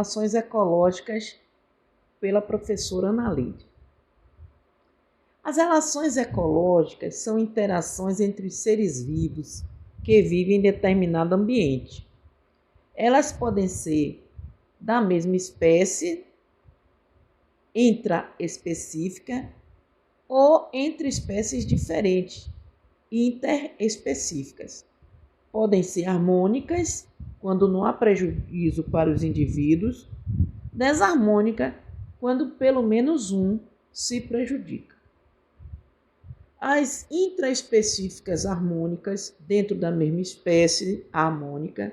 relações ecológicas pela professora Ana Lídia. As relações ecológicas são interações entre os seres vivos que vivem em determinado ambiente. Elas podem ser da mesma espécie, intraespecífica, ou entre espécies diferentes, interespecíficas. Podem ser harmônicas, quando não há prejuízo para os indivíduos, desarmônica, quando pelo menos um se prejudica. As intraespecíficas harmônicas, dentro da mesma espécie harmônica,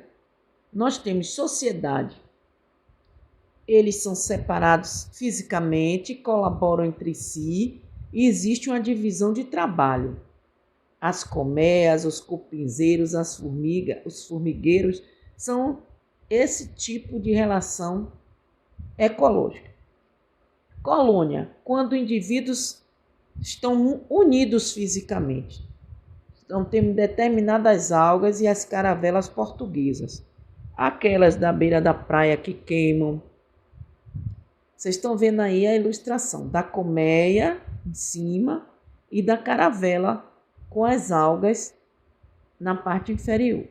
nós temos sociedade. Eles são separados fisicamente, colaboram entre si e existe uma divisão de trabalho. As colmeias, os cupinzeiros, as formigas, os formigueiros são esse tipo de relação ecológica. Colônia, quando indivíduos estão unidos fisicamente. Então, temos determinadas algas e as caravelas portuguesas. Aquelas da beira da praia que queimam. Vocês estão vendo aí a ilustração da colmeia em cima e da caravela com as algas na parte inferior.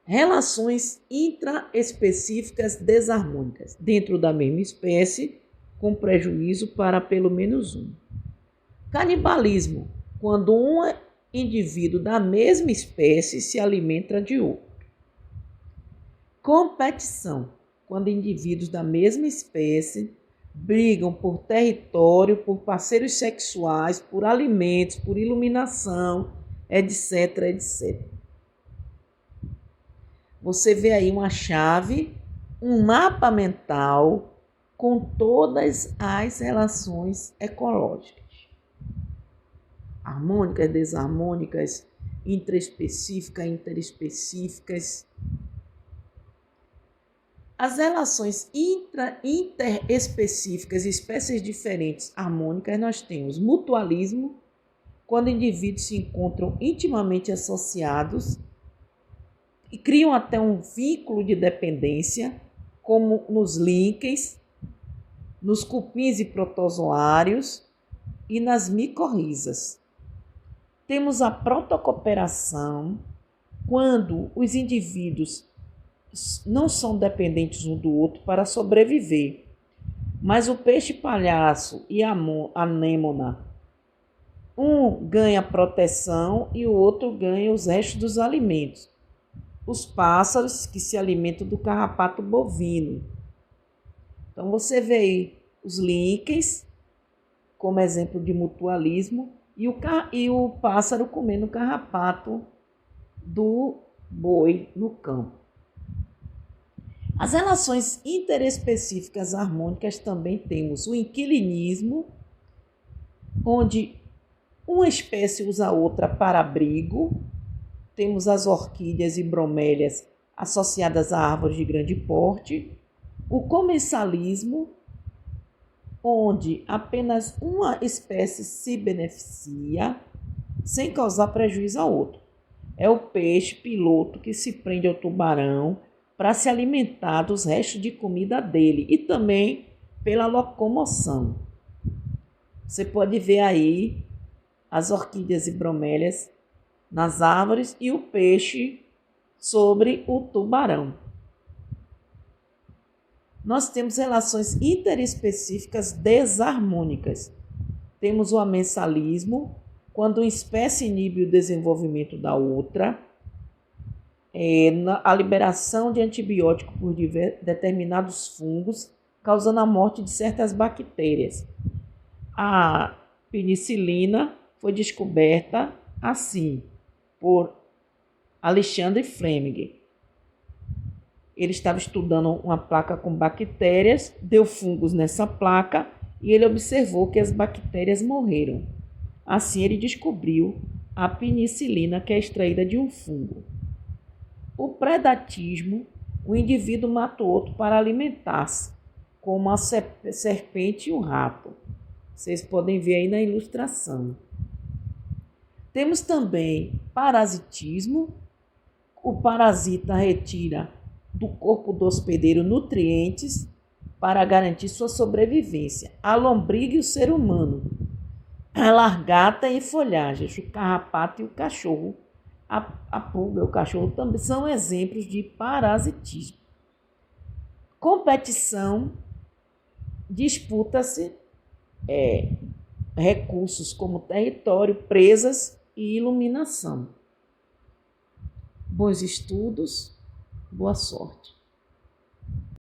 Relações intraespecíficas desarmônicas, dentro da mesma espécie, com prejuízo para pelo menos um. Canibalismo, quando um indivíduo da mesma espécie se alimenta de outro. Competição, quando indivíduos da mesma espécie brigam por território, por parceiros sexuais, por alimentos, por iluminação, etc, etc. Você vê aí uma chave, um mapa mental com todas as relações ecológicas. Harmônicas, desarmônicas, intraespecíficas, interespecíficas. As relações interespecíficas, espécies diferentes, harmônicas, nós temos mutualismo, quando indivíduos se encontram intimamente associados e criam até um vínculo de dependência, como nos líquens, nos cupins e protozoários e nas micorrizas. Temos a protocooperação, quando os indivíduos não são dependentes um do outro para sobreviver, mas o peixe-palhaço e a anêmona, um ganha proteção e o outro ganha os restos dos alimentos. Os pássaros que se alimentam do carrapato bovino. Então você vê aí os líquens como exemplo de mutualismo e o pássaro comendo o carrapato do boi no campo. As relações interespecíficas harmônicas também temos o inquilinismo, onde uma espécie usa a outra para abrigo. Temos as orquídeas e bromélias associadas a árvores de grande porte. O comensalismo, onde apenas uma espécie se beneficia sem causar prejuízo a outra. É o peixe piloto que se prende ao tubarão para se alimentar dos restos de comida dele e também pela locomoção. Você pode ver aí as orquídeas e bromélias nas árvores e o peixe sobre o tubarão. Nós temos relações interespecíficas desarmônicas. Temos o amensalismo, quando uma espécie inibe o desenvolvimento da outra. A liberação de antibiótico por determinados fungos, causando a morte de certas bactérias. A penicilina foi descoberta assim, por Alexandre Fleming. Ele estava estudando uma placa com bactérias, deu fungos nessa placa e ele observou que as bactérias morreram. Assim, ele descobriu a penicilina, que é extraída de um fungo. O predatismo, o indivíduo mata o outro para alimentar-se, como a serpente e o rato. Vocês podem ver aí na ilustração. Temos também parasitismo. O parasita retira do corpo do hospedeiro nutrientes para garantir sua sobrevivência. A lombriga e o ser humano, a largata e folhagens, o carrapato e o cachorro, a pulga e o cachorro também são exemplos de parasitismo. Competição, disputa-se recursos como território, presas e iluminação. Bons estudos, boa sorte.